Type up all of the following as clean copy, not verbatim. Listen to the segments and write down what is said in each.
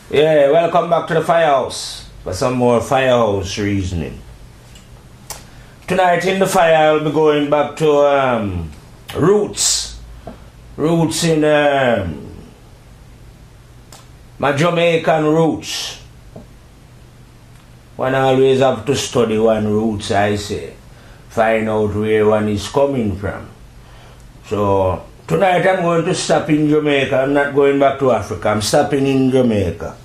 Yeah, welcome back to the firehouse for some more firehouse reasoning. Tonight in the fire, I'll be going back to roots. Roots in my Jamaican roots. One always have to study one roots, I say. Find out where one is coming from. So tonight I'm going to stop in Jamaica. I'm not going back to Africa. I'm stopping in Jamaica.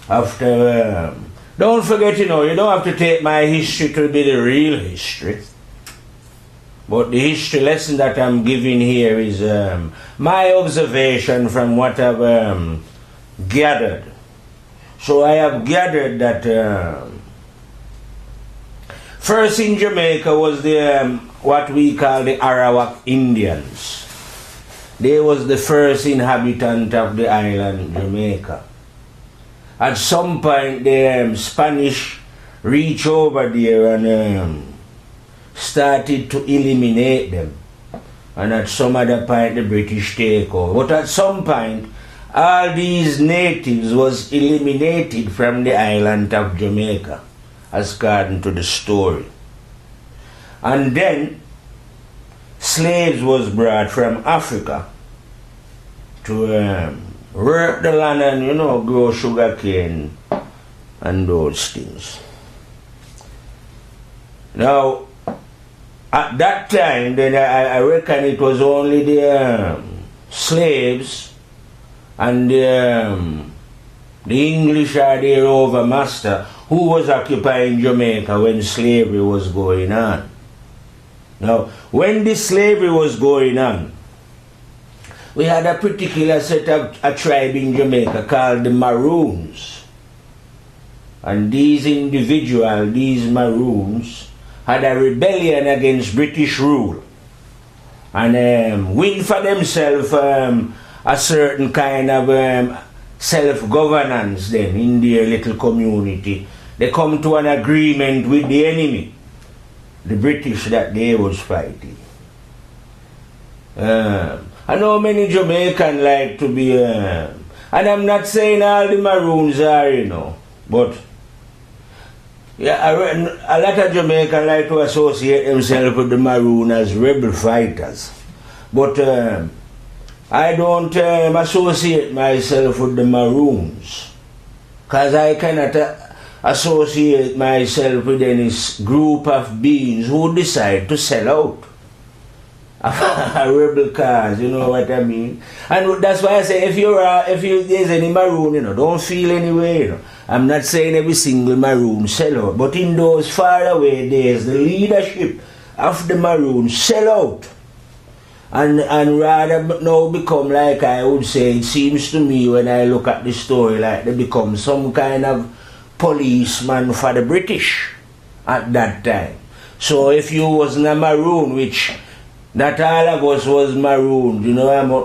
After, don't forget, you don't have to take my history to be the real history. But the history lesson that I'm giving here is my observation from what I've gathered. So I have gathered that first in Jamaica was the what we call the Arawak Indians. They was the first inhabitant of the island Jamaica. At some point the Spanish reached over there and started to eliminate them. And at some other point the British take over. But at some point all these natives was eliminated from the island of Jamaica, as according to the story. And then slaves was brought from Africa to work the land and, grow sugar cane and those things. Now, at that time, then I reckon it was only the slaves and the English or their overmaster who was occupying Jamaica when slavery was going on. Now, when this slavery was going on, we had a particular set of a tribe in Jamaica called the Maroons. And these individuals, these Maroons, had a rebellion against British rule. And win for themselves a certain kind of self-governance then in their little community. They come to an agreement with the enemy, the British that they was fighting. I know many Jamaicans like to be, and I'm not saying all the Maroons are, but yeah, a lot of Jamaicans like to associate themselves with the Maroon as rebel fighters. But I don't associate myself with the Maroons, because I cannot associate myself with any group of beings who decide to sell out a rebel cause, you know what I mean? And that's why I say if there's any Maroon, don't feel any way, I'm not saying every single Maroon sell out, but in those far away days, the leadership of the Maroon sell out. And rather now become, like I would say, it seems to me when I look at the story, like they become some kind of policeman for the British at that time. So if you wasn't a Maroon, which not all of us was Maroon,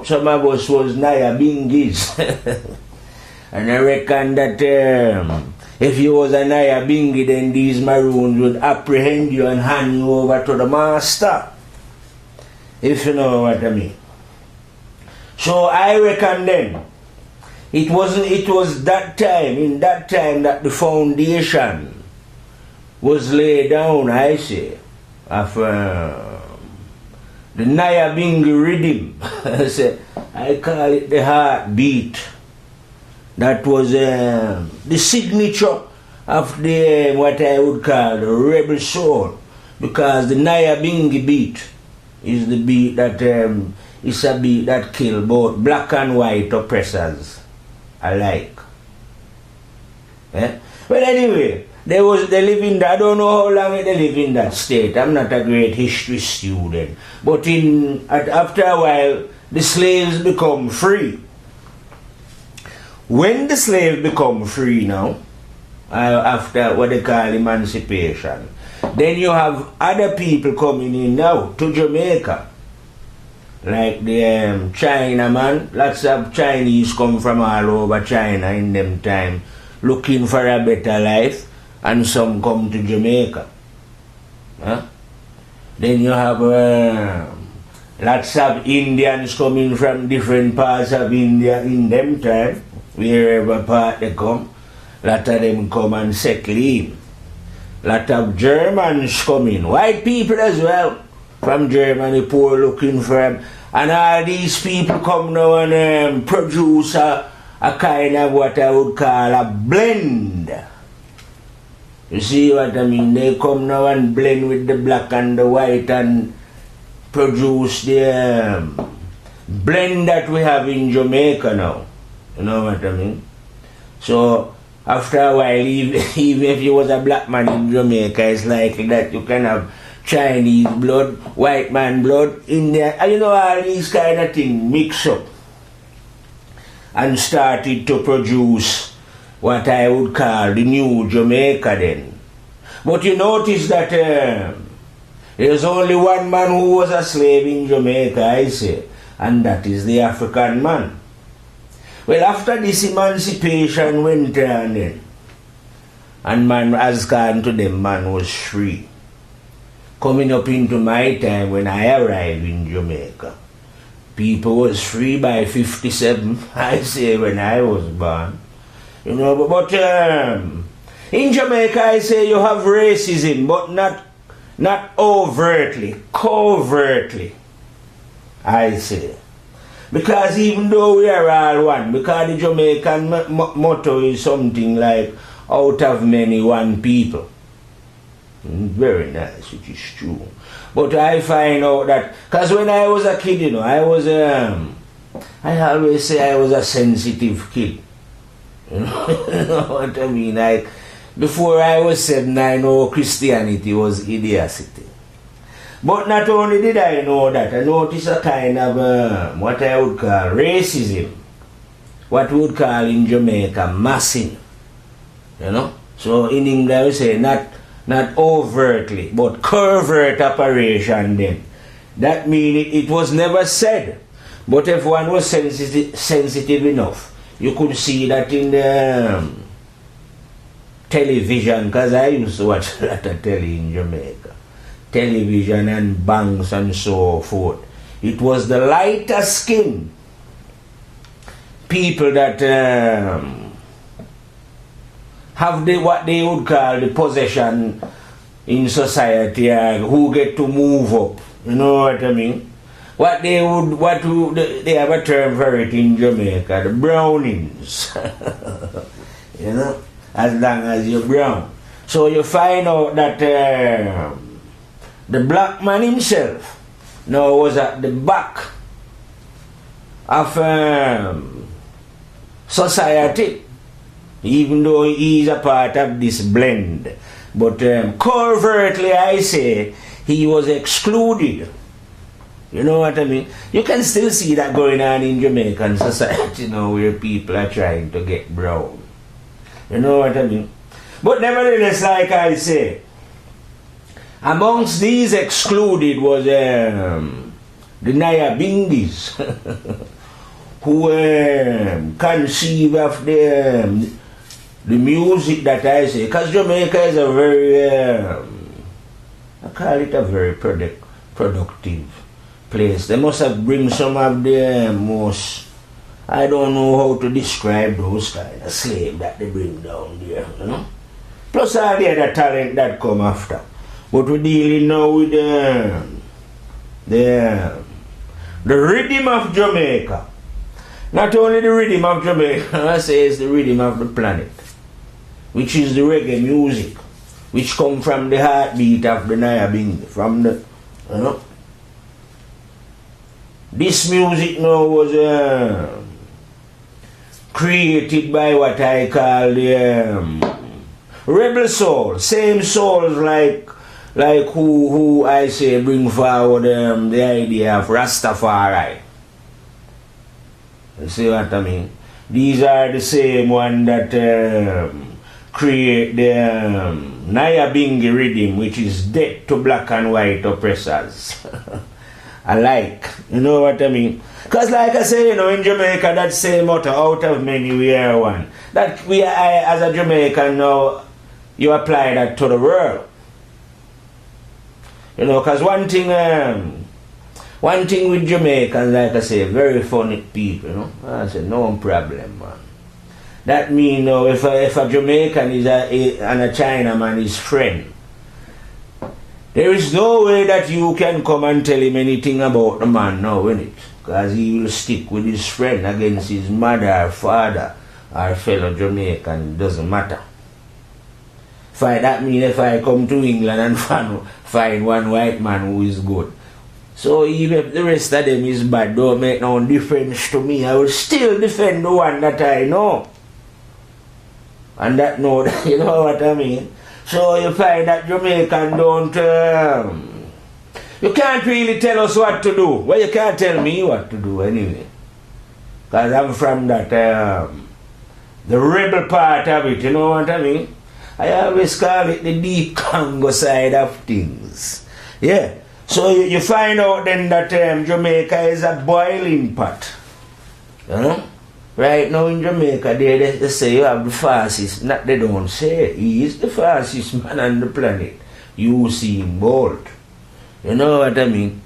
some of us was Nyabingis. And I reckon that if you was a Nyabingi, then these Maroons would apprehend you and hand you over to the master. If you know what I mean. So I reckon then, it was that time that the foundation was laid down, I say, of the Nyabingi rhythm. I call it the heartbeat. That was the signature of the what I would call the rebel soul, because the Nyabingi beat is the beat that is a beat that kill both black and white oppressors alike. Well, anyway, they live in that. I don't know how long they live in that state. I'm not a great history student, but after a while, the slaves become free. When the slaves become free now, after what they call emancipation, then you have other people coming in now to Jamaica, like the Chinaman. Lots of Chinese come from all over China in them time, looking for a better life, and some come to Jamaica. Then you have Lots of Indians coming from different parts of India in them time, wherever part they come. Lot of them come and settle in. Lot of Germans coming, white people as well, from Germany, poor looking for them. And all these people come now and produce a kind of what I would call a blend. You see what I mean? They come now and blend with the black and the white and produce the blend that we have in Jamaica now. You know what I mean? So after a while, even if you was a black man in Jamaica, it's likely that you can have Chinese blood, white man blood, Indian, and you know, all these kind of things mix up and started to produce what I would call the new Jamaica then. But you notice that there's only one man who was a slave in Jamaica, I say, and that is the African man. Well, after this emancipation went on then, and man has gone to them, man was free. Coming up into my time when I arrived in Jamaica, people was free by 57, I say, when I was born. You know, but in Jamaica, I say you have racism, but not overtly, covertly, I say. Because even though we are all one, because the Jamaican motto is something like, out of many, one people. Very nice, which is true. But I find out that, because when I was a kid, you know, I always say I was a sensitive kid. You know what I mean? Like, before I was 7, I know Christianity was idiocy. But not only did I know that, I noticed a kind of what I would call racism. What we would call in Jamaica massing. You know? So in England we say not overtly, but covert operation then. That means it was never said. But if one was sensitive enough, you could see that in the television, because I used to watch a lot of telly in Jamaica. Television and banks and so forth. It was the lighter skin people that have what they would call the possession in society, who get to move up. You know what I mean? They have a term for it in Jamaica, the brownings. You know, as long as you're brown. So you find out that the black man himself now was at the back of society, even though he is a part of this blend. But covertly, I say, he was excluded. You know what I mean? You can still see that going on in Jamaican society now, where people are trying to get brown. You know what I mean? But nevertheless, like I say, amongst these excluded was the Nyabingis, who conceive of the music that I say. Because Jamaica is a very, I call it a very productive place. They must have bring some of the most, I don't know how to describe those kind of slaves that they bring down there, you know. Plus all the other talent that come after. But we're dealing now with the rhythm of Jamaica. Not only the rhythm of Jamaica, I say it's the rhythm of the planet, which is the reggae music, which come from the heartbeat of the Nyabing, from the, you know. This music now was created by what I call the rebel soul, same souls like who I say bring forward the idea of Rastafari. You see what I mean? These are the same one that create the Nyabingi rhythm, which is dead to black and white oppressors. Alike. You know what I mean? Because like I say, you know, in Jamaica, that same motto, out of many we are one. That as a Jamaican now, you apply that to the world. You know, because one thing One thing with Jamaicans, like I say, very funny people, you know. I say, no problem, man. That means, if a Jamaican is and a Chinaman is friend, there is no way that you can come and tell him anything about the man now, innit? Because he will stick with his friend against his mother or father or fellow Jamaican. It doesn't matter. That means if I come to England and find one white man who is good. So even if the rest of them is bad, don't make no difference to me. I will still defend the one that I know. And that know, you know what I mean? So you find that Jamaican don't... you can't really tell us what to do. Well, you can't tell me what to do anyway. Because I'm from that... the rebel part of it, you know what I mean? I always call it the deep Congo side of things. Yeah. So you find out then that Jamaica is a boiling pot. You know? Right now in Jamaica, they say you have the fastest. Not they don't say. He is the fastest man on the planet. Usain Bolt. You know what I mean?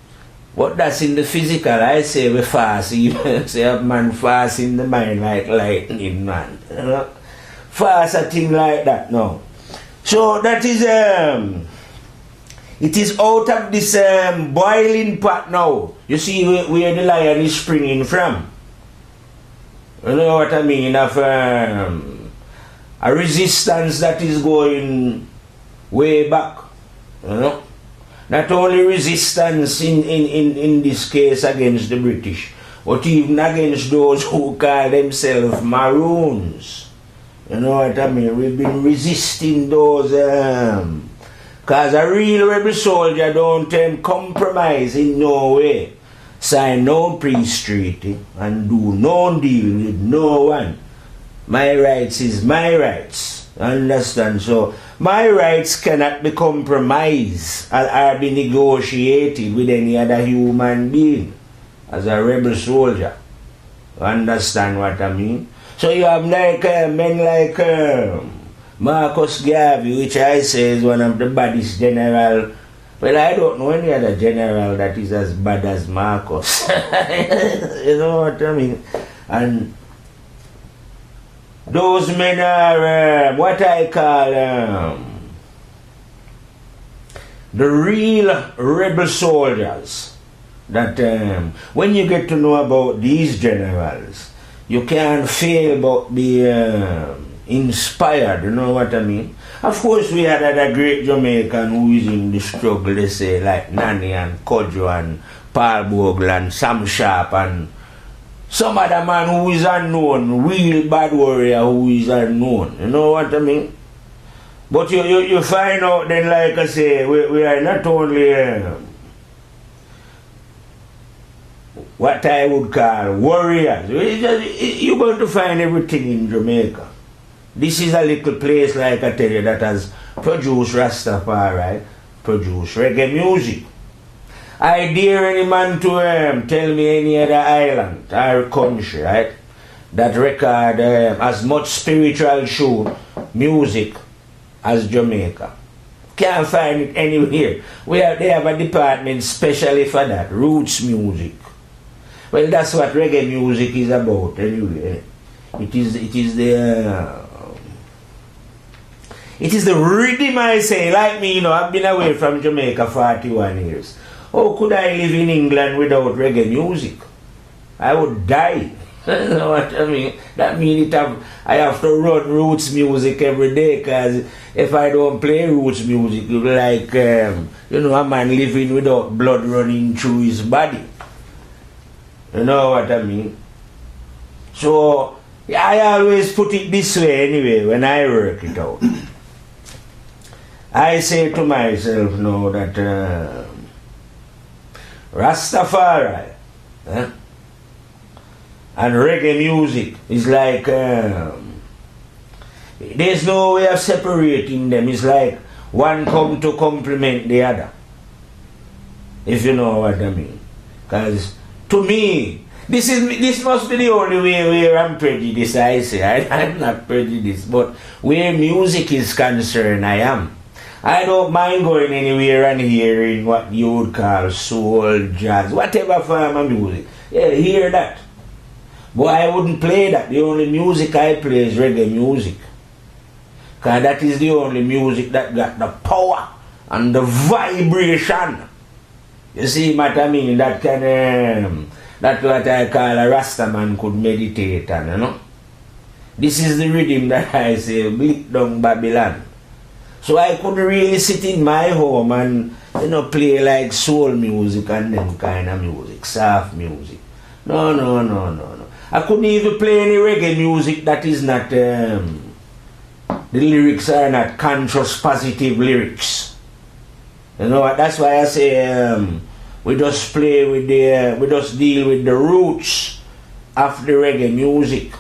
But that's in the physical. I say we fast. Even say a man fast in the mind like lightning, man. You know? Fast a thing like that now. So that is it is out of this boiling pot now. You see where the lion is springing from. You know what I mean? Of a resistance that is going way back. You know? Not only resistance in this case against the British, but even against those who call themselves Maroons. You know what I mean? We've been resisting those, because a real rebel soldier don't compromise in no way, sign no peace treaty, and do no deal with no one. My rights is my rights. Understand? So, my rights cannot be compromised or be negotiated with any other human being as a rebel soldier. Understand what I mean? So you have like men like Marcus Garvey, which I say is one of the baddest general. Well, I don't know any other general that is as bad as Marcus. You know what I mean? And those men are what I call the real rebel soldiers. That when you get to know about these generals, you can't fail but be inspired, you know what I mean? Of course, we had a great Jamaican who is in the struggle, they say, like Nanny and Kodjo and Paul Bogle and Sam Sharp and some other man who is unknown, real bad warrior who is unknown, you know what I mean? But you find out then, like I say, we are not only... what I would call warriors. You're going to find everything in Jamaica. This is a little place, like I tell you, that has produced Rastafari, produced reggae music. I dare any man to tell me any other island or country, right, that record as much spiritual show music as Jamaica. Can't find it anywhere. They have a department specially for that, roots music. Well, that's what reggae music is about anyway. It is the rhythm, I say. Like me, you know, I've been away from Jamaica 41 years. How could I live in England without reggae music? I would die. You know what I mean? That means I have to run roots music every day, because if I don't play roots music, it's like, you know, a man living without blood running through his body. You know what I mean? So, I always put it this way anyway when I work it out. I say to myself now that Rastafari and reggae music is like, there's no way of separating them. It's like one come to complement the other. If you know what I mean. Because to me, this must be the only way where I'm prejudiced, I say. I'm not prejudiced, but where music is concerned, I am. I don't mind going anywhere and hearing what you would call soul, jazz, whatever form of music. Yeah, hear that. But I wouldn't play that. The only music I play is reggae music. Because that is the only music that got the power and the vibration. You see what I mean? That can, that's what I call a Rastaman could meditate on, you know. This is the rhythm that I say, bleak down Babylon. So I could really sit in my home and, you know, play like soul music and them kind of music, soft music. No. I couldn't even play any reggae music that is not, the lyrics are not conscious, positive lyrics. You know, that's why I say we just play with we just deal with the roots of the reggae music.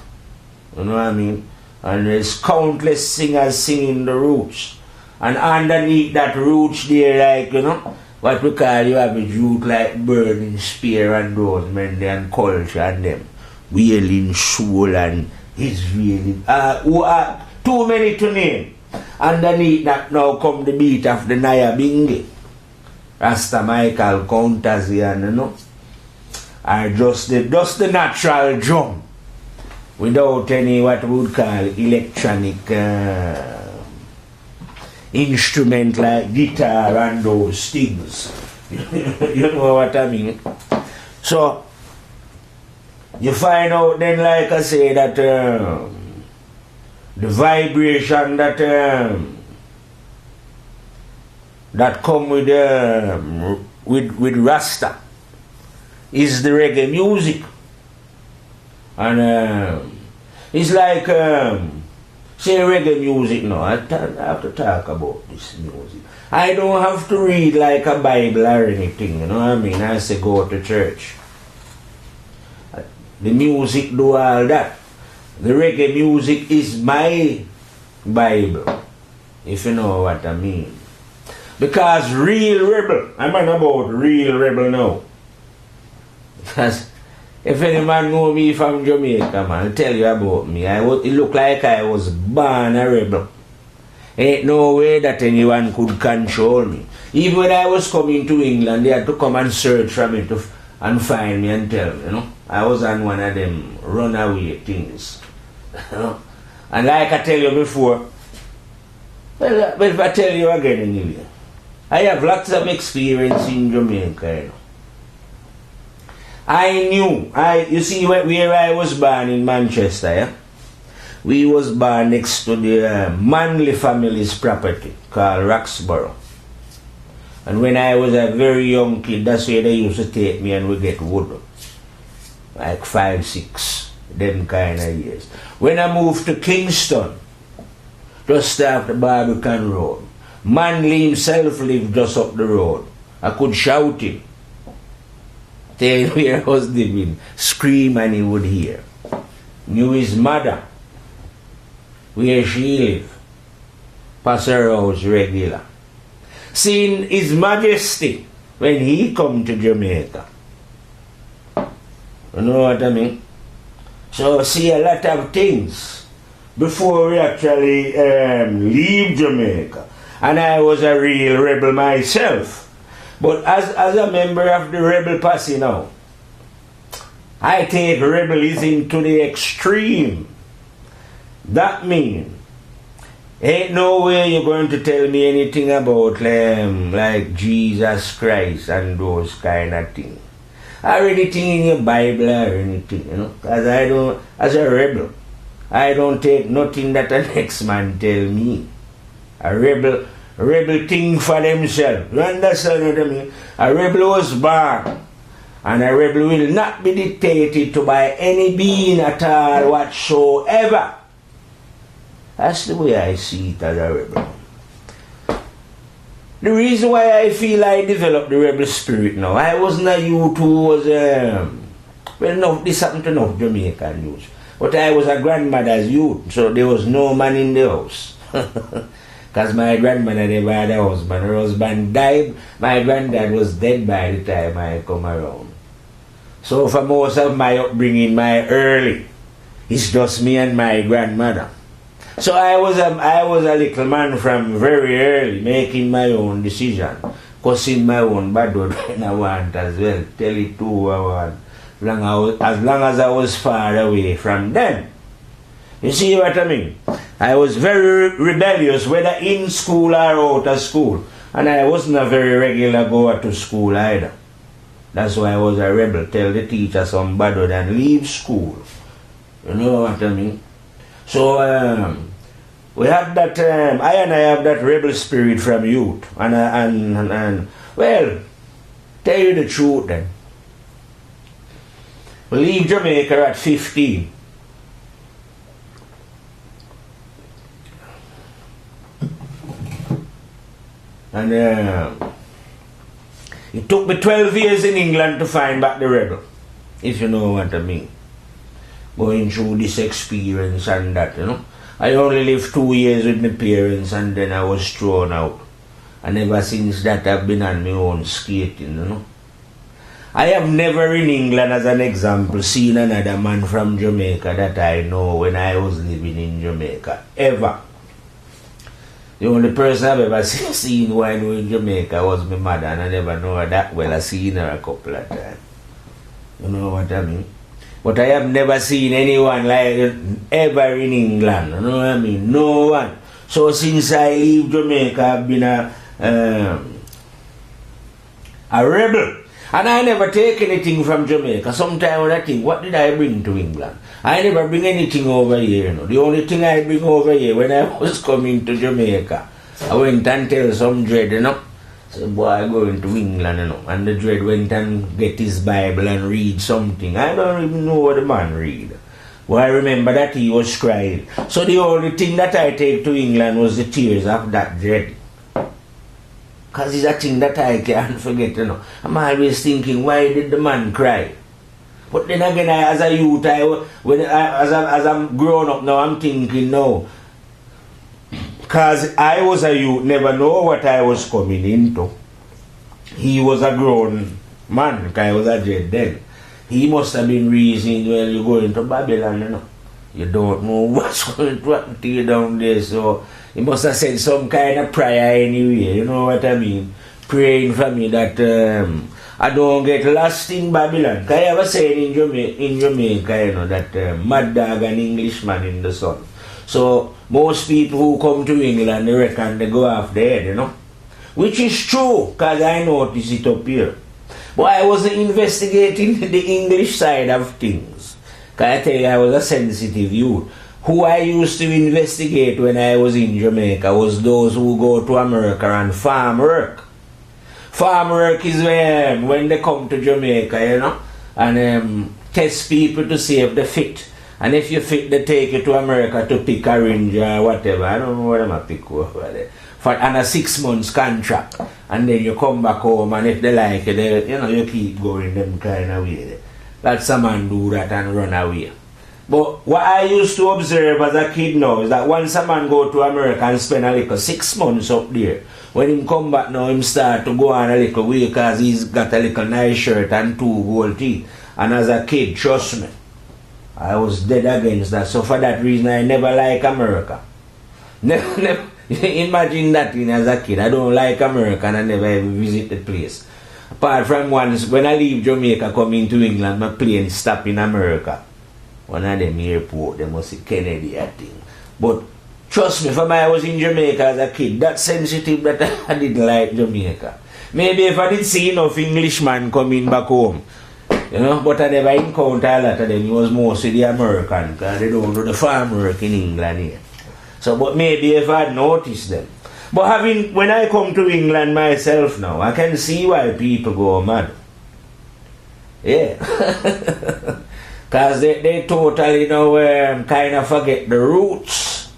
You know what I mean? And there's countless singers singing the roots. And underneath that roots there, like, you know, what we call you have a youth like Burning Spear and those men there and Culture and them. Wailing Soul and Israeli. Who are too many to name. Underneath that now come the beat of the Naya Bingi. Rasta Michael Counters here, you know. Are just the natural drum. Without any what we would call electronic instrument like guitar and those things. You know what I mean? So, you find out then, like I say, that the vibration that that come with Rasta is the reggae music. And it's like, say reggae music now, I have to talk about this music. I don't have to read like a Bible or anything, you know what I mean? I say go to church. The music do all that. The reggae music is my Bible, if you know what I mean. Because real rebel, I'm on about real rebel now. Because if any man know me from Jamaica, man, I'll tell you about me. It looked like I was born a rebel. Ain't no way that anyone could control me. Even when I was coming to England, they had to come and search for me and find me and tell me, you know. I was on one of them runaway things. You know? And like I tell you before, well, if I tell you again anyway, I have lots of experience in Jamaica, you know. I knew, you see where I was born in Manchester, yeah? We was born next to the Manley family's property called Roxborough. And when I was a very young kid, that's where they used to take me and we get wood. Like 5, 6, them kind of years. When I moved to Kingston, just after Barbican Road, Manley himself lived just up the road. I could shout him. Tell him where I was living, scream and he would hear. Knew his mother, where she lived. Pass her house regular. Seeing His Majesty when he come to Jamaica. You know what I mean? So see a lot of things before we actually leave Jamaica. And I was a real rebel myself. But as a member of the rebel posse now, I take rebellism to the extreme. That means, ain't no way you're going to tell me anything about like Jesus Christ and those kind of things. Or anything in your Bible or anything, you know. Because I don't, as a rebel, I don't take nothing that the next man tell me. A rebel think for themselves. You understand what I mean? A rebel was born. And a rebel will not be dictated to by any being at all whatsoever. That's the way I see it as a rebel. The reason why I feel I developed the rebel spirit now, I wasn't a youth who was, well, no, this happened to enough Jamaican youth. But I was a grandmother's youth, so there was no man in the house. Because my grandmother never had a husband. Her husband died. My granddad was dead by the time I come around. So for most of my upbringing, my early, it's just me and my grandmother. So I was a little man from very early, making my own decision, cussing my own bad word when I want as well, tell it to who I want, as long as I was far away from them. You see what I mean? I was very rebellious, whether in school or out of school. And I wasn't a very regular goer to school either. That's why I was a rebel. Tell the teacher some bad word and leave school. You know what I mean? So we have that, I have that rebel spirit from youth. And well, tell you the truth then. We leave Jamaica at 15. And it took me 12 years in England to find back the rebel, if you know what I mean. Going through this experience and that, you know. I only lived 2 years with my parents and then I was thrown out. And ever since that I've been on my own skating, you know. I have never in England, as an example, seen another man from Jamaica that I know when I was living in Jamaica, ever. The only person I've ever seen who I know in Jamaica was my mother, and I never know her that well. I've seen her a couple of times. You know what I mean? But I have never seen anyone like it ever in England. You know what I mean? No one. So since I leave Jamaica, I've been a rebel. And I never take anything from Jamaica. Sometimes when I think, what did I bring to England? I never bring anything over here, you know. The only thing I bring over here, when I was coming to Jamaica, I went and tell some dread, you know. Said, boy, I'm going to England, you know. And the dread went and get his Bible and read something. I don't even know what the man read. Well, I remember that he was crying. So the only thing that I take to England was the tears of that dread. Because it's a thing that I can't forget, you know. I'm always thinking, why did the man cry? But then again, as a youth, as I'm grown up now, I'm thinking, no. Because I was a youth, never know what I was coming into. He was a grown man, because I was a dread then. He must have been reasoning, well, you go into Babylon, you know. You don't know what's going to happen to you down there, so he must have said some kind of prayer anyway, you know what I mean? Praying for me that I don't get lost in Babylon. Because I ever said in Jamaica, you know, that mad dog and Englishman in the sun. So most people who come to England, they reckon they go off their head, you know. Which is true, because I notice it up here. But I wasn't investigating the English side of things. Because I tell you, I was a sensitive youth. Who I used to investigate when I was in Jamaica was those who go to America and farm work. Farm work is when they come to Jamaica, you know, and test people to see if they fit. And if you fit, they take you to America to pick a ranger or whatever. I don't know what I'm going to pick over there. And a 6 months contract. And then you come back home, and if they like it, they, you know, you keep going them kind of way. Let some man do that and run away. But what I used to observe as a kid now is that once a man go to America and spend a little 6 months up there, when him come back now, him start to go on a little way because he's got a little nice shirt and 2 gold teeth. And as a kid, trust me, I was dead against that. So for that reason, I never like America. Never. Imagine that as a kid. I don't like America and I never ever visit the place. Apart from once, when I leave Jamaica coming to England, my plane stop in America. One of them airport, they must see Kennedy, I think. But trust me, from I was in Jamaica as a kid, that sensitive that I didn't like Jamaica. Maybe if I did see enough Englishman coming back home, you know, but I never encountered a lot of them. It was mostly the American, because they don't do the farm work in England here. So, but maybe if I'd noticed them. But when I come to England myself now, I can see why people go mad. Yeah. Because they totally, you know, kind of forget the roots,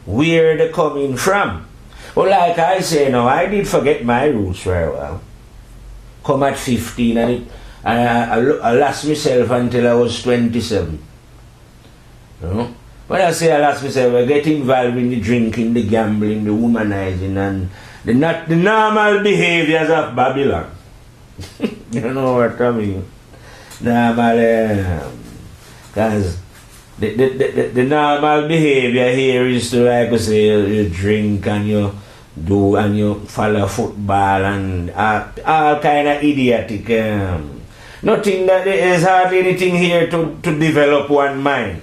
where they're coming from. Well, like I say now, I did forget my roots very well. Come at 15 and I lost myself until I was 27. You know? When I say I lost myself, I get involved in the drinking, the gambling, the womanizing, and the normal behaviors of Babylon. You know what I mean? Normal, because The normal behavior here is to, like I say, you drink and you do and you follow football and all kind of idiotic. Nothing that there is hardly anything here to develop one mind.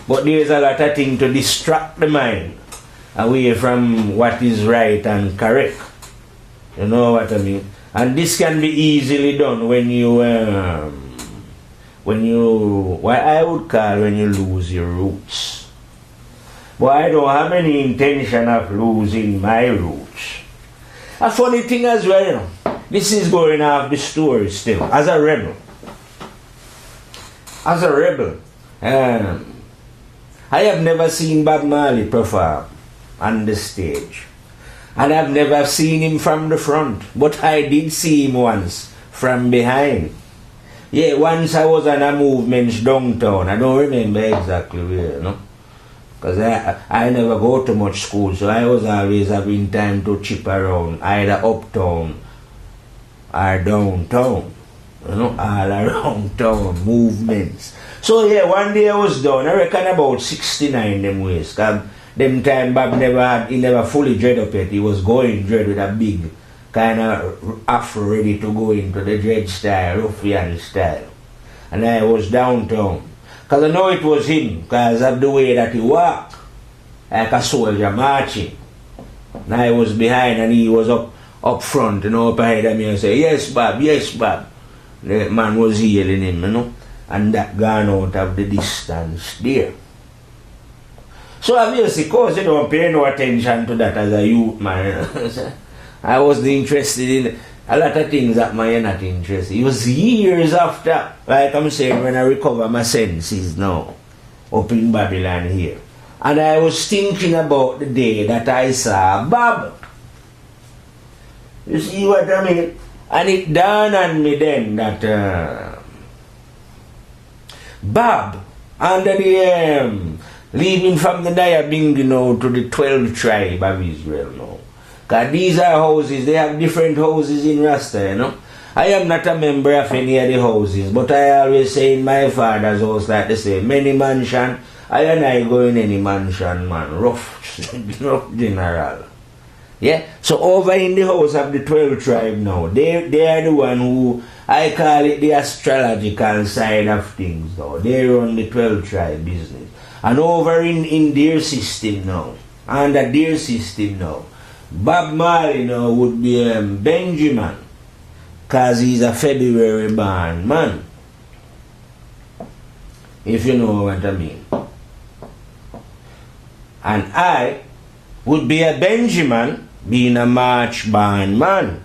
But there is a lot of things to distract the mind away from what is right and correct. You know what I mean? And this can be easily done when you what I would call when you lose your roots. But I don't have any intention of losing my roots. A funny thing as well, you know, this is going off the story still. As a rebel, I have never seen Bob Marley perform on the stage. And I've never seen him from the front. But I did see him once from behind. Yeah, once I was on a movement downtown. I don't remember exactly where, you know. Because I never go to much school, so I was always having time to chip around, either uptown or downtown. You know, all around town, movements. So yeah, one day I was down, I reckon about 69 them ways. Because them time Bob never fully dread up yet. He was going dread with a big kind of afro ready to go into the dread style, ruffian style. And I was downtown. Because I know it was him, because of the way that he walked, like a soldier marching. And I was behind and he was up front, you know, up ahead of me and say, yes, Bob, yes, Bob. The man was hailing him, you know, and that gone out of the distance there. So obviously, of course, you don't pay no attention to that as a youth, man. I wasn't interested in a lot of things that man, you're not interested. It was years after, like I'm saying, when I recover my senses now, up in Babylon here. And I was thinking about the day that I saw Bob. You see what I mean? And it dawned on me then that Bob, under the leaving from the Diabing, you know, to the 12 tribe of Israel now. Because these are houses, they have different houses in Rasta, you know. I am not a member of any of the houses, but I always say in my father's house, like they say, many mansion, I and I go in any mansion, man, rough general. Yeah, so over in the house of the 12 tribe now, they are the one who, I call it the astrological side of things now. They run the 12 tribe business. And over in their system now, under their system now, Bob Marley now would be Benjamin, because he's a February born man. If you know what I mean. And I would be a Benjamin, being a March born man.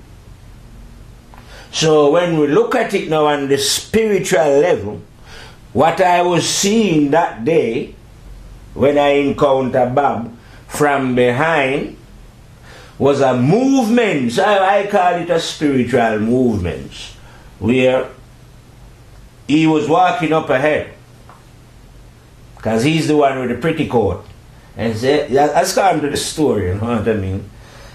So when we look at it now on the spiritual level, what I was seeing that day when I encountered Bob from behind was a movement. I call it a spiritual movement, where he was walking up ahead, because he's the one with the pretty coat. And say, let's come to the story, you know what I mean?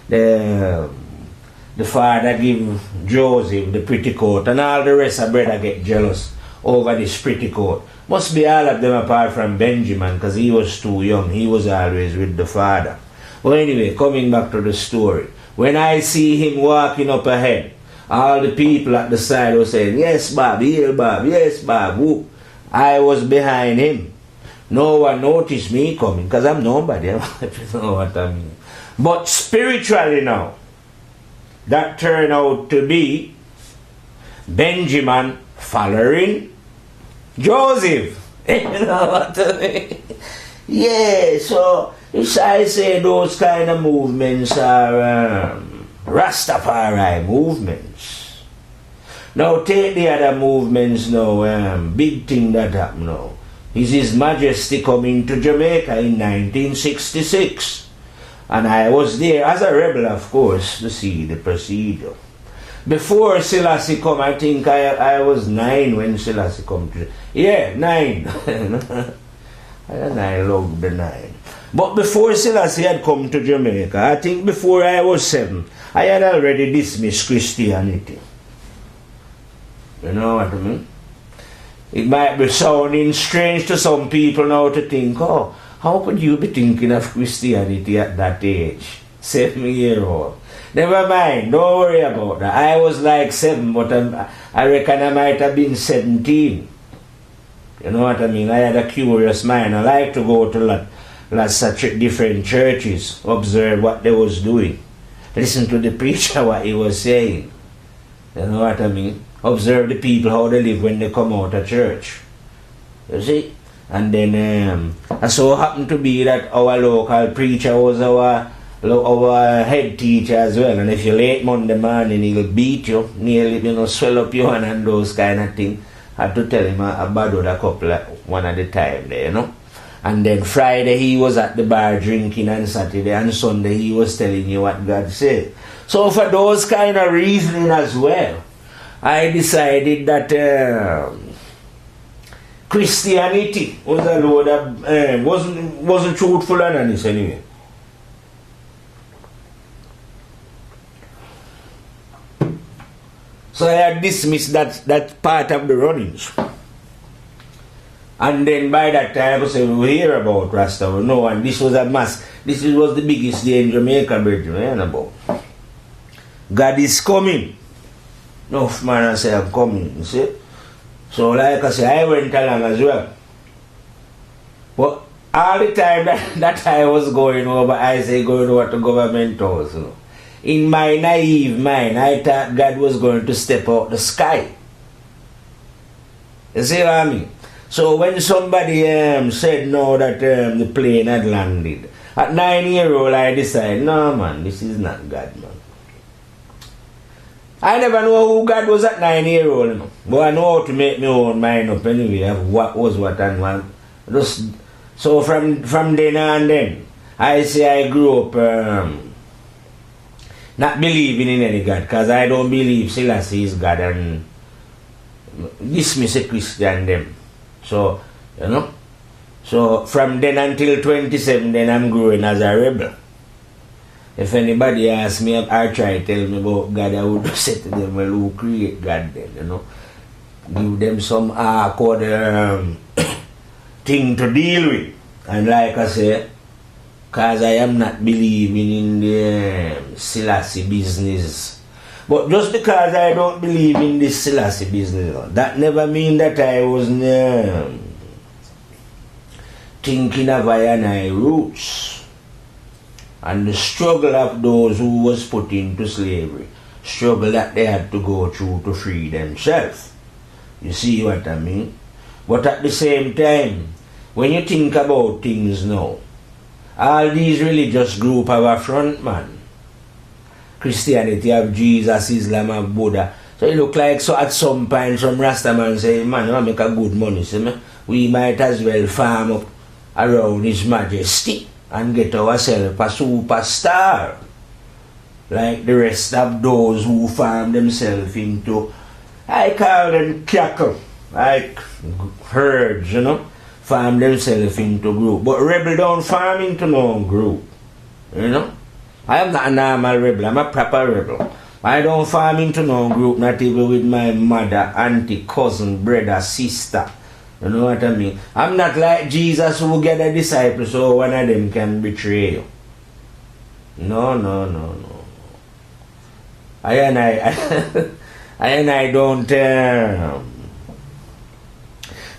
The father give Joseph the pretty coat, and all the rest of brother get jealous over this pretty coat. Must be all of them apart from Benjamin, because he was too young. He was always with the father. Well, anyway, coming back to the story. When I see him walking up ahead, all the people at the side were saying, yes, Bob, here, Bob, yes, Bob. Whoop. I was behind him. No one noticed me coming, because I'm nobody. You know what I mean? But spiritually now, that turned out to be Benjamin following Joseph. You know what I mean? Yeah, so I say those kind of movements are Rastafari movements. Now take the other movements now, big thing that happened now. Is His Majesty coming to Jamaica in 1966. And I was there as a rebel, of course, to see the procedure. Before Selassie come, I think I was 9 when Selassie come to... Yeah, 9. And I loved the 9. But before Selassie had come to Jamaica, I think before I was 7, I had already dismissed Christianity. You know what I mean? It might be sounding strange to some people now to think, oh, how could you be thinking of Christianity at that age? 7-year-old. Never mind, don't worry about that. I was like 7, but I reckon I might have been 17. You know what I mean? I had a curious mind. I like to go to lots of different churches, observe what they was doing. Listen to the preacher, what he was saying. You know what I mean? Observe the people, how they live when they come out of church. You see? And then, it so happened to be that our local preacher was our head teacher as well. And if you're late Monday morning, he'll beat you, nearly, swell up your hand and those kind of things. I had to tell him I borrowed a couple one at a time there, And then Friday he was at the bar drinking, and Saturday and Sunday he was telling you what God said. So for those kind of reasoning as well, I decided that Christianity was a load of wasn't truthful and honest anyway. So I had dismissed that part of the runnings. And then by that time I said, we hear about Rasta, we know, and this was the biggest day in Jamaica, brethren, about. God is coming. No man I say I'm coming, you see. So like I say, I went along as well. But all the time that I was going over, I say going over to government house, In my naive mind, I thought God was going to step out the sky. You see what I mean? So when somebody said no that the plane had landed, at 9-year-old I decided, no man, this is not God, man. I never know who God was at 9-year-old, but I know how to make my own mind up anyway of what was what and what. So from then on then, I say I grew up not believing in any God, because I don't believe Selassie is God, and dismiss a Christian them. So, so from then until 27, then I'm growing as a rebel. If anybody asks me or try to tell me about God, I would say to them, well, who create God then, Give them some awkward thing to deal with. And like I say, because I am not believing in the Selassie business. But just because I don't believe in this Selassie business, that never mean that I was thinking of I and I roots. And the struggle of those who was put into slavery, struggle that they had to go through to free themselves. You see what I mean? But at the same time, when you think about things now, all these religious groups have a front man. Christianity have Jesus, Islam have Buddha. So it look like so at some point some Rastaman say, man, you make a good money, see me? We might as well farm up around His Majesty and get ourselves a superstar. Like the rest of those who farm themselves into, I call them cattle, like herds, farm themselves into group. But rebel don't farm into no group, I am not a normal rebel, I'm a proper rebel. I don't farm into no group, not even with my mother, auntie, cousin, brother, sister. You know what I mean? I'm not like Jesus who get a disciple so one of them can betray you. No. I and I don't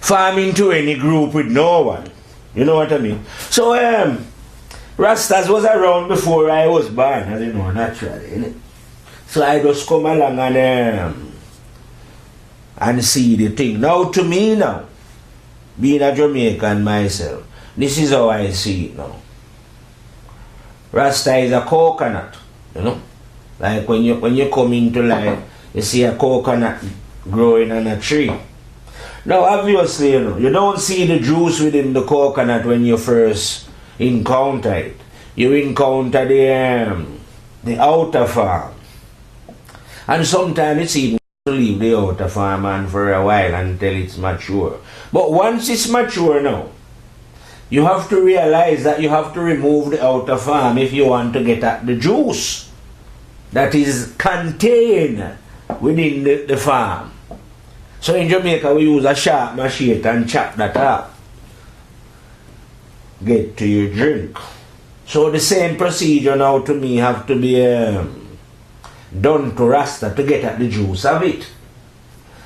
farm into any group with no one. You know what I mean? So Rastas was around before I was born, as you know, naturally, innit? So I just come along and see the thing. Now to me now, being a Jamaican myself, this is how I see it now. Rasta is a coconut, Like when you come into life, you see a coconut growing on a tree. Now obviously, you don't see the juice within the coconut when you first encounter it. You encounter the outer farm. And sometimes it's even to leave the outer farm and for a while until it's mature. But once it's mature now, you have to realize that you have to remove the outer farm if you want to get at the juice that is contained within the farm. So in Jamaica we use a sharp machete and chop that up. Get to your drink. So the same procedure now to me have to be done to Rasta to get at the juice of it.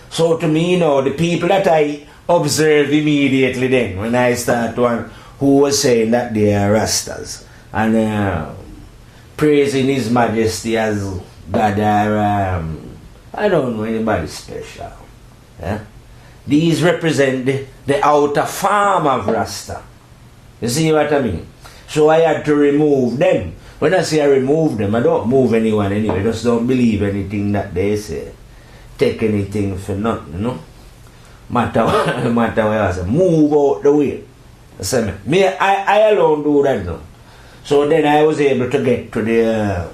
So to me, the people that I observed immediately then, when I start one who was saying that they are Rastas and praising His Majesty as God or I don't know anybody special. Yeah? These represent the outer form of Rasta. You see what I mean? So I had to remove them. When I say I remove them, I don't move anyone anyway. Just don't believe anything that they say. Take anything for nothing, Matter what I say. Move out the way. I alone do that now. So then I was able to get to the...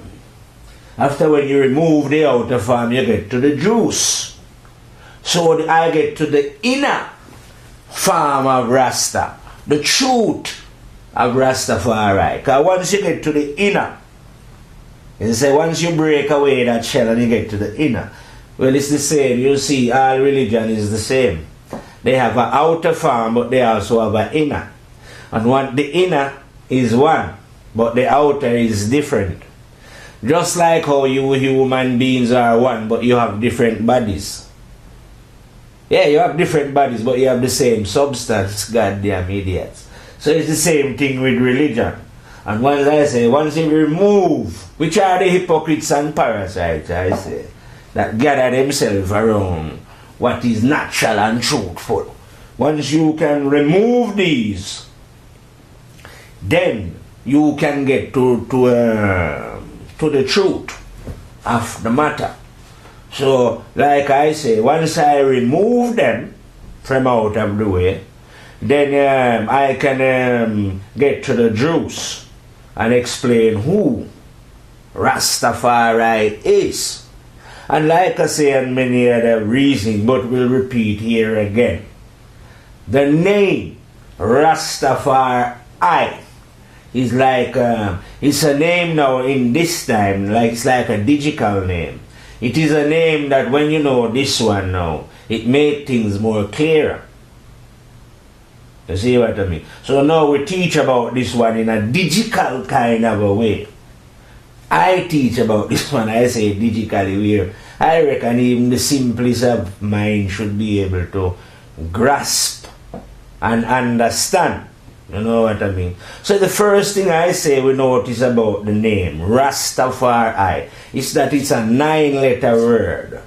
after when you remove the outer form, you get to the juice. So I get to the inner form of Rasta. The truth of Rastafari. Because once you get to the inner, you say once you break away that shell and you get to the inner, well, it's the same. You see, all religion is the same. They have an outer form, but they also have an inner. And the inner is one, but the outer is different. Just like how you human beings are one, but you have different bodies. Yeah, you have different bodies, but you have the same substance, goddamn idiots. So it's the same thing with religion. And once you remove, which are the hypocrites and parasites, I say, that gather themselves around what is natural and truthful. Once you can remove these, then you can get to the truth of the matter. So, like I say, once I remove them from out of the way, then I can get to the juice and explain who Rastafari is. And like I say, and many other reasons, but we'll repeat here again. The name Rastafari is like, it's a name now in this time, like it's like a digital name. It is a name that when you know this one now, it makes things more clearer. You see what I mean? So now we teach about this one in a digital kind of a way. I teach about this one, I say digitally, where I reckon even the simplest of mind should be able to grasp and understand. You know what I mean? So the first thing I say we notice about the name Rastafari is that it's a 9-letter word.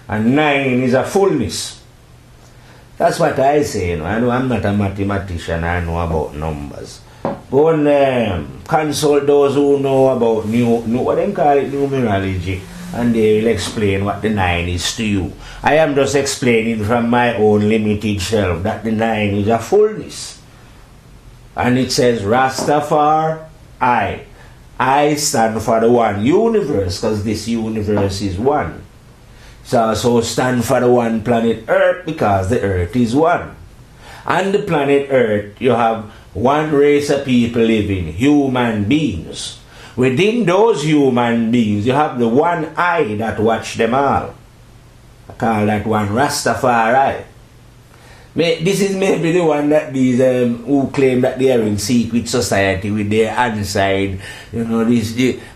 And 9 is a fullness. That's what I say. I know I'm not a mathematician, I know about numbers. Go and consult those who know about what they call it, numerology, and they will explain what the 9 is to you. I am just explaining from my own limited self that the 9 is a fullness. And it says Rastafari. I stand for the one universe, because this universe is one. It also stand for the one planet Earth, because the Earth is one. On the planet Earth, you have one race of people living, human beings. Within those human beings, you have the one eye that watch them all. I call that one Rastafari. This is maybe the one that these who claim that they are in secret society with their inside,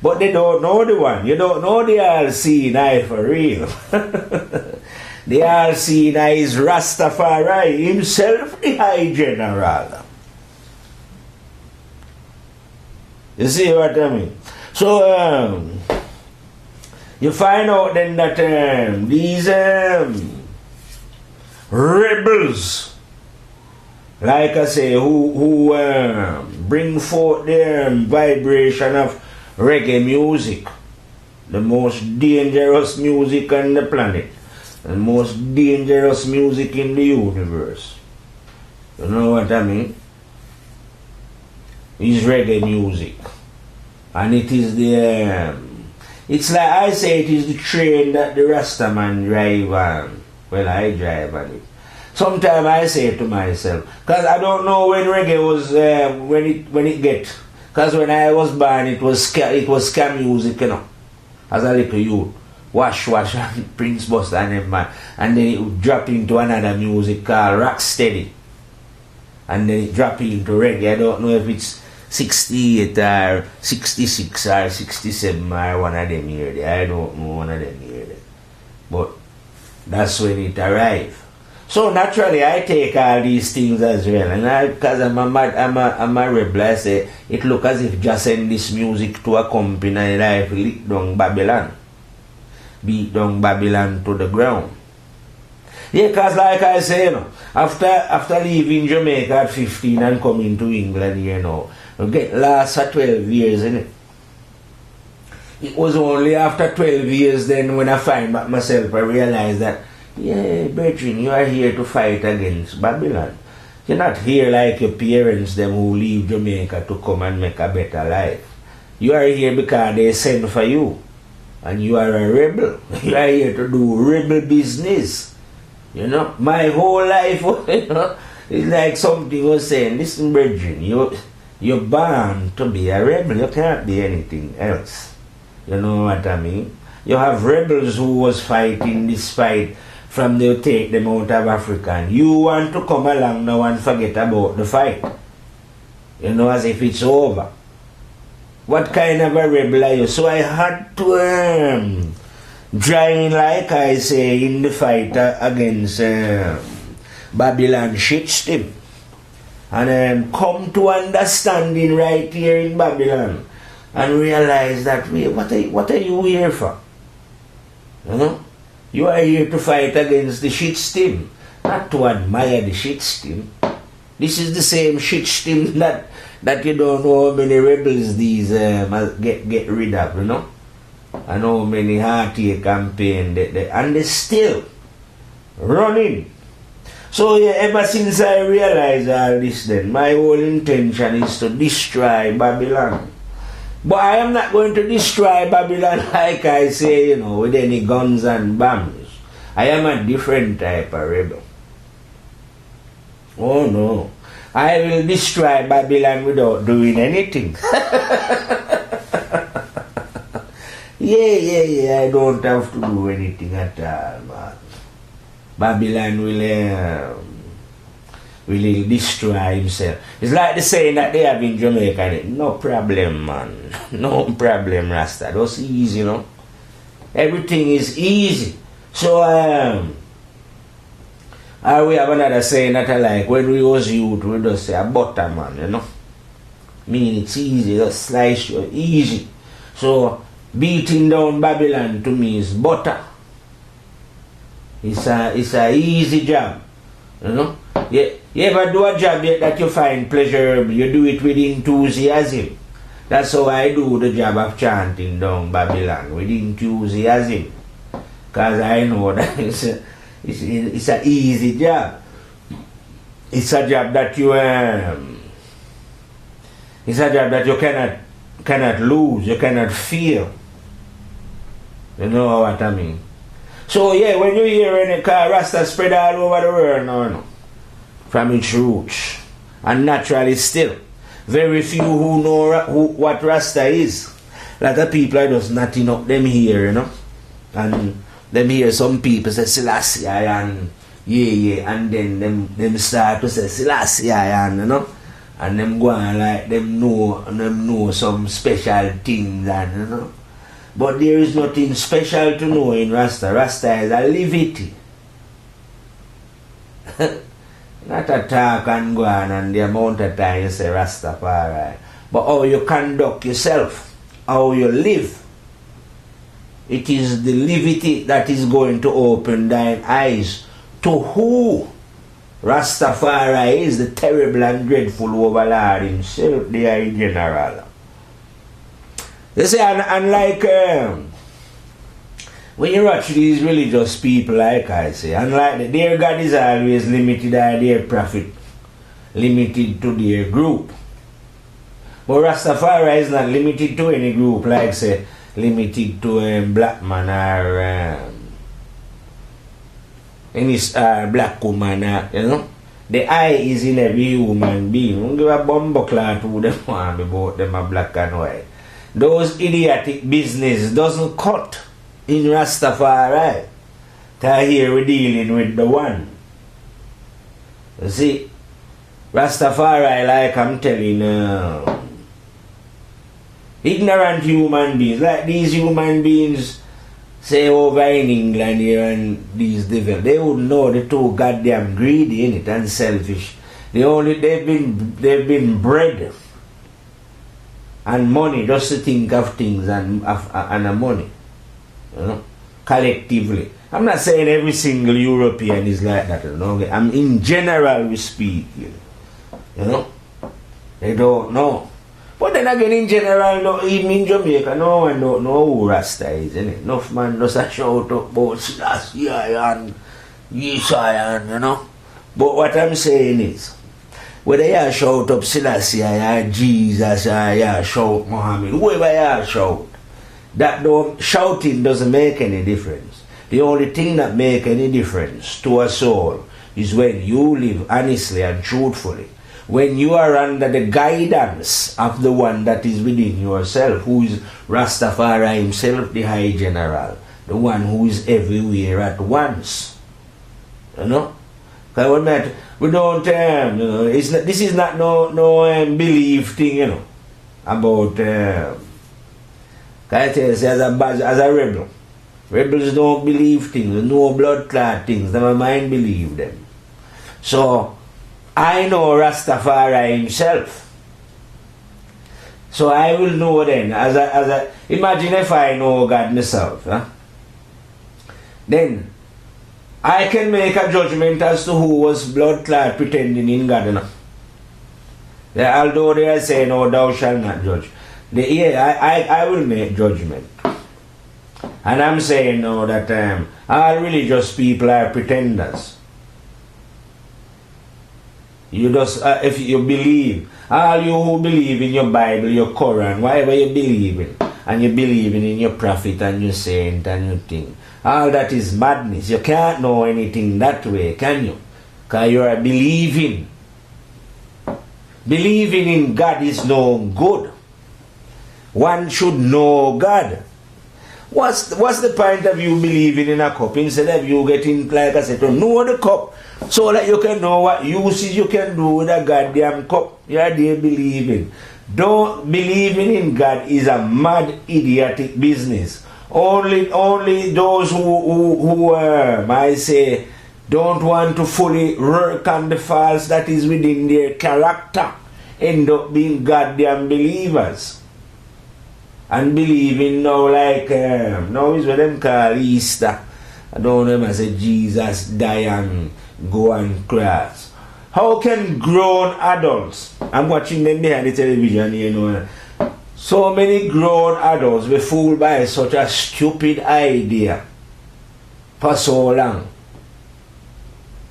but they don't know the one. You don't know the all-seeing eye for real. The all-seeing eye is Rastafari himself, the High General. You see what I mean? So, you find out then that these rebels, like I say, who bring forth the vibration of reggae music, the most dangerous music on the planet, the most dangerous music in the universe. You know what I mean? Is reggae music. And it is the it's like I say, it is the train that the Rastaman drive on. Well, I drive on it. Sometimes I say to myself, because I don't know when reggae was when it get, because when I was born it was ska music, as a little youth. Wash Wash and Prince Buster and them man. And then it would drop into another music called Rocksteady. And then it drop into reggae. I don't know if it's 68 or 66 or 67 or one of them here there. I don't know one of them here there. But that's when it arrived. So naturally I take all these things as well. And because I'm a rebel, I say it look as if just send this music to a company and I lick down Babylon. Beat down Babylon to the ground. Yeah, because like I say, you know, after leaving Jamaica at 15 and coming to England, you know, get last for 12 years, innit? It was only after 12 years then when I find myself, I realized that, yeah, brethren, you are here to fight against Babylon. You're not here like your parents, them who leave Jamaica to come and make a better life. You are here because they send for you. And you are a rebel. You are here to do rebel business. You know, my whole life, you know, it's like something was saying, listen, brethren, you're born to be a rebel. You can't be anything else. You know what I mean? You have rebels who was fighting this fight from they take them out of Africa. And you want to come along now and forget about the fight. You know, as if it's over. What kind of a rebel are you? So I had to join, like I say, in the fight against Babylon shit steam. And come to understanding right here in Babylon and realize that, wait, what are you here for? You know? You are here to fight against the shit steam, not to admire the shit steam. This is the same shit steam that you don't know how many rebels these get rid of, you know? And how many heartache campaign and they're still running. So yeah, ever since I realized all this then, my whole intention is to destroy Babylon. But I am not going to destroy Babylon like I say, you know, with any guns and bombs. I am a different type of rebel. Oh no. I will destroy Babylon without doing anything. Yeah, I don't have to do anything at all, man. Babylon will destroy himself. It's like the saying that they have in Jamaica. No problem, man. No problem, Rasta. That's easy, you know. Everything is easy. So, we have another saying that I like. When we was youth, we just say a butter, man, you know. Mean it's easy, just slice you, easy. So, beating down Babylon to me is butter. It's a easy job, you know. You ever do a job that you find pleasurable, you do it with enthusiasm. That's how I do the job of chanting down Babylon, with enthusiasm. Because I know that it's an easy job. It's a job that you cannot lose, you cannot fail. You know what I mean? So yeah, when you hear any car Rasta spread all over the world now, no, from its roots, and naturally still, very few who know what Rasta is. A lot of people are just knotting up them here, you know, and them hear some people say Selassie and yeah, and then them start to say Selassie and you know, and them go on like them know some special things and you know. But there is nothing special to know in Rasta. Rasta is a livity. Not a talk and go on and the amount of time you say Rastafari. But how you conduct yourself, how you live. It is the livity that is going to open thine eyes to who Rastafari is, the terrible and dreadful overlord himself, there in general. You see, and like, when you watch these religious people, like I say, and like their God is always limited or their prophet limited to their group. But Rastafari is not limited to any group, like say, limited to black man or any black woman, you know. The eye is in every human being. Don't give a bumbuckler to them want about them are black and white. Those idiotic business doesn't cut in Rastafari. Here we're dealing with the one. You see, Rastafari, like I'm telling ignorant human beings, like these human beings say over in England here and these devils, they wouldn't know they're too goddamn greedy in it and selfish. They've been bred and money just to think of things and money, you know, collectively. I'm not saying every single European is like that, you know. I'm in general we speak, you know. They don't know. But then again, in general, no, even in Jamaica, no one don't know who Rasta is, innit? Enough man does a shout up about Selassie and Yesaya, you know. But what I'm saying is, whether you shout up Selassie or Jesus or you shout Muhammad, whoever you shout, shouting doesn't make any difference. The only thing that makes any difference to a soul is when you live honestly and truthfully. When you are under the guidance of the one that is within yourself, who is Rastafari himself, the High General, the one who is everywhere at once. You know? Because we don't, you know, this is not no belief thing, you know, about, can I tell you, as a rebel. Rebels don't believe things, no blood clot things, never mind believe them. So, I know Rastafari himself. So I will know then, imagine if I know God myself, huh? Then I can make a judgment as to who was blood clot pretending in God, you know? Although they are saying, no, thou shalt not judge. I will make judgment. And I'm saying now that all religious people are pretenders. You just, if you believe, all you who believe in your Bible, your Quran, whatever you believe in, and you believe in your prophet and your saint and your thing, all that is madness. You can't know anything that way, can you? Because you are believing. Believing in God is no good. One should know God. What's the point of you believing in a cup instead of you getting, like I said, to know the cup so that you can know what uses you can do with a goddamn cup? Yeah, they believing. Don't believing in God is a mad, idiotic business. Only those who I say, don't want to fully work on the faults that is within their character end up being goddamn believers. And believing now, like, now is what them call Easter. I don't know if I say Jesus die and go and cross. How can grown adults, I'm watching them behind the television, you know, so many grown adults were fooled by such a stupid idea for so long?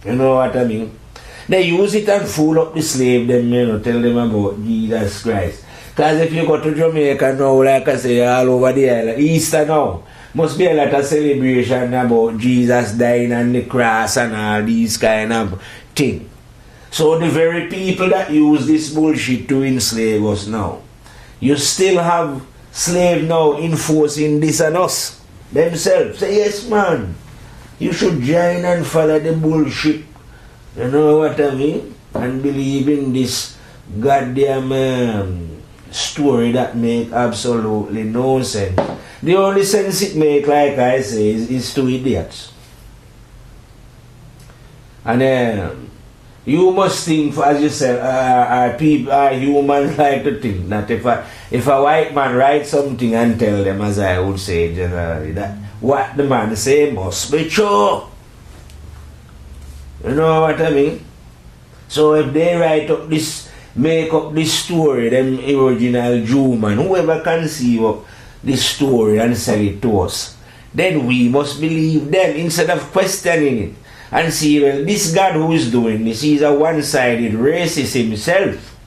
You know what I mean? They use it and fool up the slave, them, you know, tell them about Jesus Christ. Because if you go to Jamaica now, like I say, all over the island, Easter now, must be a lot of celebration about Jesus dying on the cross and all these kind of things. So the very people that use this bullshit to enslave us now, you still have slaves now enforcing this on us themselves. Say, yes man, you should join and follow the bullshit. You know what I mean? And believe in this goddamn story that make absolutely no sense. The only sense it make, like I say, is to idiots. And you must think, as you said, humans like to think that if a white man writes something and tell them, as I would say generally, that what the man say must be true. You know what I mean? So if they write up this, make up this story, them original Jew man, whoever conceive of this story and sell it to us, then we must believe them instead of questioning it and see, well, this God who is doing this, he's a one-sided racist himself.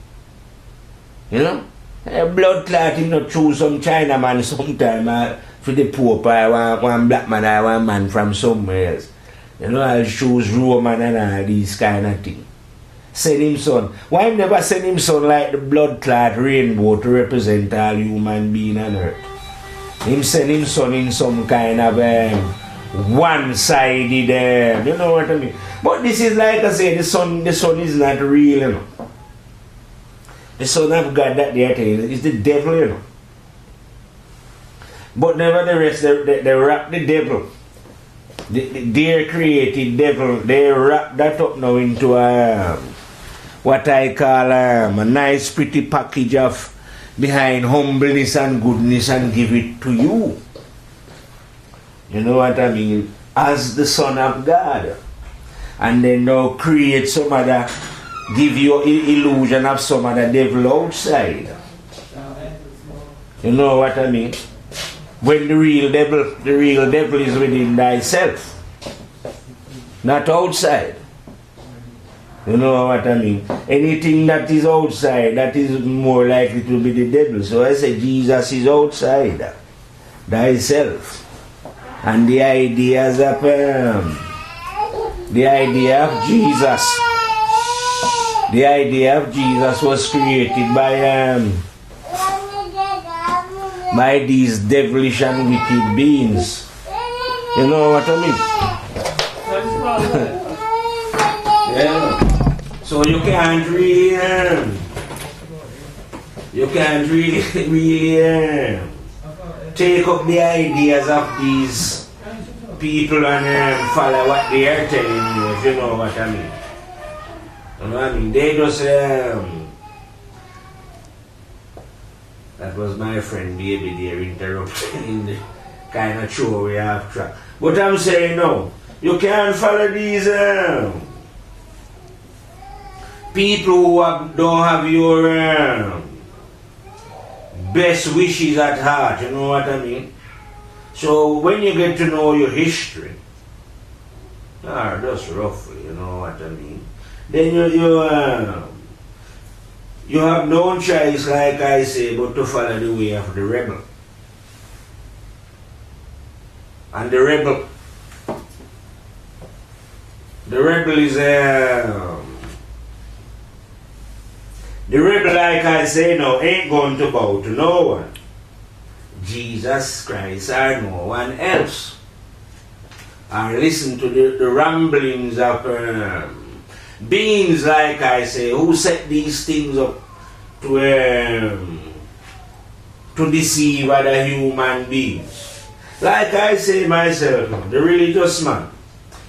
You know? A blood clot him not choose some Chinaman sometime for the Pope or one black man or one man from somewhere else. You know, I'll choose Roman and all these kind of things. Send him son. Why never send him son like the blood clot rainbow to represent all human being on earth? Him send him son in some kind of one-sided, you know what I mean? But this is like I say, the son is not real, you know. The Son of God that they are telling is the devil, you know. But nevertheless, they wrap the devil, their created devil, they wrap that up now into what I call a nice pretty package of behind humbleness and goodness and give it to you. You know what I mean? As the Son of God. And then now create some other, give you illusion of some other devil outside. You know what I mean? When the real devil is within thyself, not outside. You know what I mean? Anything that is outside, that is more likely to be the devil. So I say Jesus is outside thyself. And the idea of Jesus was created by these devilish and wicked beings. You know what I mean? Yeah. So you can't really take up the ideas of these people and follow what they are telling you, if you know what I mean. You know what I mean? They just that was my friend Baby there interrupting in the kind of show we have track. But I'm saying no, you can't follow these people who don't have your best wishes at heart, you know what I mean? So when you get to know your history, just roughly, you know what I mean, then you have no choice, like I say, but to follow the way of the rebel. And the rebel is the rebel, like I say now, ain't going to bow to no one. Jesus Christ or no one else. Or listen to the ramblings of beings, like I say, who set these things up to deceive other human beings. Like I say myself, the religious man,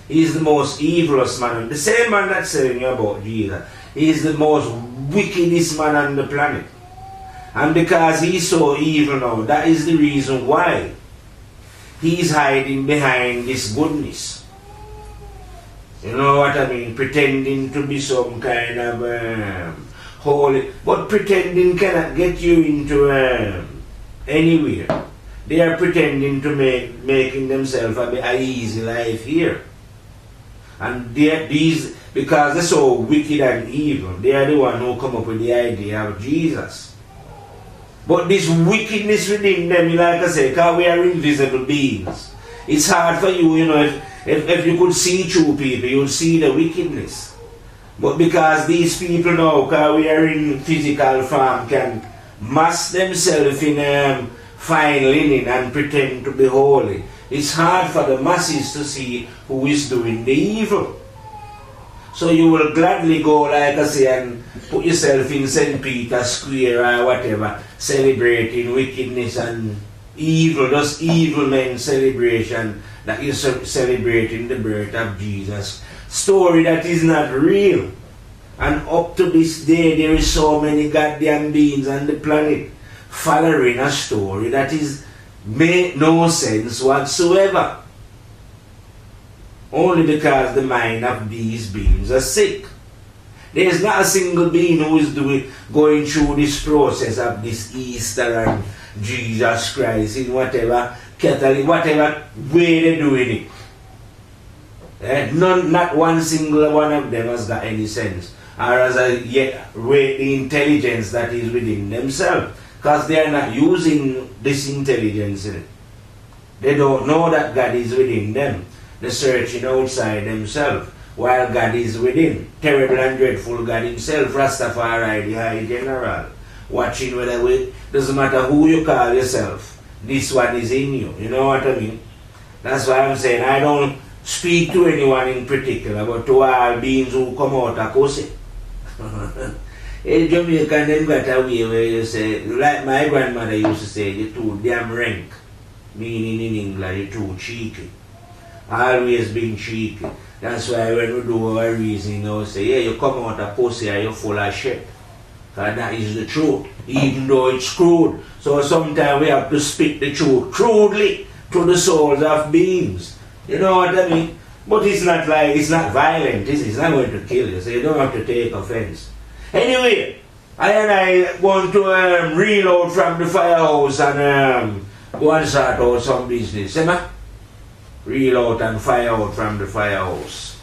he's the most evilest man. The same man that's telling you about Jesus, he is the most wickedest man on the planet. And because he's so evil now, that is the reason why he's hiding behind this goodness. You know what I mean? Pretending to be some kind of holy. But pretending cannot get you into anywhere. They are pretending to making themselves a easy life here. And because they're so wicked and evil, they are the one who come up with the idea of Jesus. But this wickedness within them, like I say, because we are invisible beings, it's hard for you, you know, if you could see through people, you'll see the wickedness. But because these people now, because we are in physical form, can mask themselves in fine linen and pretend to be holy, it's hard for the masses to see who is doing the evil. So you will gladly go, like I say, and put yourself in St. Peter's Square or whatever, celebrating wickedness and evil, those evil men celebration that you're celebrating the birth of Jesus. Story that is not real. And up to this day, there is so many goddamn beings on the planet following a story that is make no sense whatsoever. Only because the mind of these beings are sick. There is not a single being who is going through this process of this Easter and Jesus Christ in whatever Catholic, whatever way they're doing it. Not one single one of them has got any sense, or has yet the intelligence that is within themselves, because they are not using this intelligence in it. They don't know that God is within them. They're searching outside themselves, while God is within. Terrible and dreadful God himself, Rastafari, the High General, watching whether doesn't matter who you call yourself, this one is in you. You know what I mean? That's why I'm saying I don't speak to anyone in particular, but to all beings who come out of Kosi. In Jamaican, them got a way where you say, like my grandmother used to say, you're too damn rank. Meaning in England, you're too cheeky. Always been cheeky. That's why when we do our reasoning, we say, yeah, you come out of pussy and you're full of shit. Because that is the truth, even though it's crude. So sometimes we have to speak the truth crudely to the souls of beings. You know what I mean? But it's not like, it's not violent, it's not going to kill you, so you don't have to take offense. Anyway, I want to reload from the firehouse and go and sort out some business. See, ma? Reel out and fire out from the firehouse.